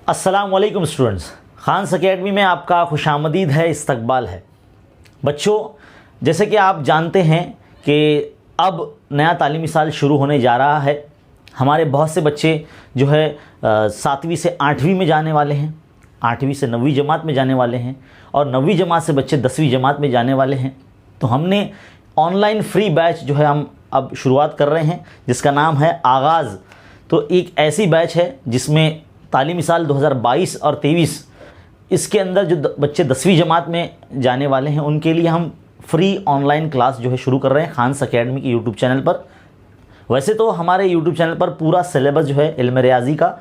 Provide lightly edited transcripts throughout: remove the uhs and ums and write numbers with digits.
अस्सलाम वालेकुम students, Khans academy में आपका खुशामदीद है, इस्तकबाल है। बच्चों, जैसे कि आप जानते हैं कि अब नया तालीमी साल शुरू होने जा रहा है। हमारे बहुत से बच्चे जो है 7वीं से 8वीं में जाने वाले हैं, 8वीं से 9वीं जमात में जाने वाले हैं और 9वीं जमात से बच्चे 10वीं जमात में जाने वाले हैं। तो हमने ऑनलाइन फ्री बैच जो है हम अब शुरुआत कर रहे हैं, जिसका नाम है आगाज़। तो एक ऐसी बैच है जिसमें तालीमी साल 2022 और 23 इसके अंदर जो बच्चे 10वीं जमात में जाने वाले हैं उनके लिए हम फ्री ऑनलाइन क्लास जो है शुरू कर रहे हैं खान्स अकेडमी के यूट्यूब चैनल पर। वैसे तो हमारे यूट्यूब चैनल पर पूरा सिलेबस जो है इल्म रियाज़ी का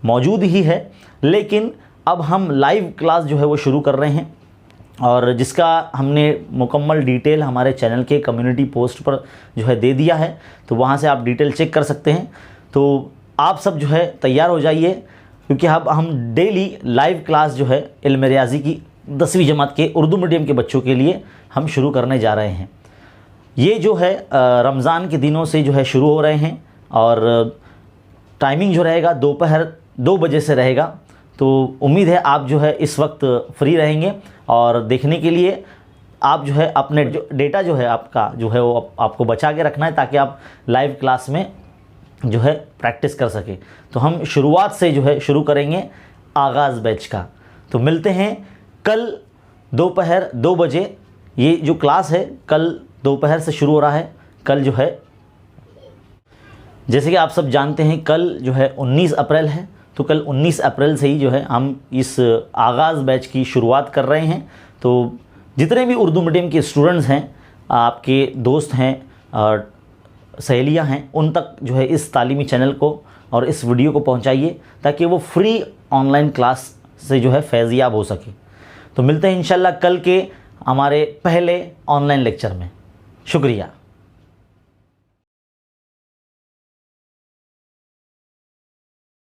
मौजूद ही है, लेकिन अब हम लाइव क्लास जो है वो शुरू कर रहे हैं और जिसका हमने मुकम्मल डिटेल हमारे चैनल के कम्युनिटी पोस्ट पर जो है दे दिया है। तो वहाँ से आप डिटेल चेक कर सकते हैं। तो आप सब जो है तैयार हो जाइए, क्योंकि अब हम डेली लाइव क्लास जो है इल्म रियाज़ी की 10वीं जमात के उर्दू मीडियम के बच्चों के लिए हम शुरू करने जा रहे हैं। ये जो है रमज़ान के दिनों से जो है शुरू हो रहे हैं और टाइमिंग जो रहेगा दोपहर 2 बजे से रहेगा। तो उम्मीद है आप जो है इस वक्त फ्री रहेंगे और देखने के लिए आप जो है अपने जो डेटा जो है आपका जो है वो आपको बचा के रखना है, ताकि आप लाइव क्लास में जो है प्रैक्टिस कर सके। तो हम शुरुआत से जो है शुरू करेंगे आगाज़ बैच का। तो मिलते हैं कल दोपहर 2 बजे। ये जो क्लास है कल दोपहर से शुरू हो रहा है। कल जो है जैसे कि आप सब जानते हैं कल जो है 19 अप्रैल है। तो कल 19 अप्रैल से ही जो है हम इस आगाज़ बैच की शुरुआत कर रहे हैं। तो जितने भी उर्दू मीडियम के स्टूडेंट्स हैं, आपके दोस्त हैं और सहेलियां हैं, उन तक जो है इस तालीमी चैनल को और इस वीडियो को पहुंचाइए, ताकि वो फ्री ऑनलाइन क्लास से जो है फैज़याब हो सके। तो मिलते हैं इंशाल्लाह कल के हमारे पहले ऑनलाइन लेक्चर में। शुक्रिया।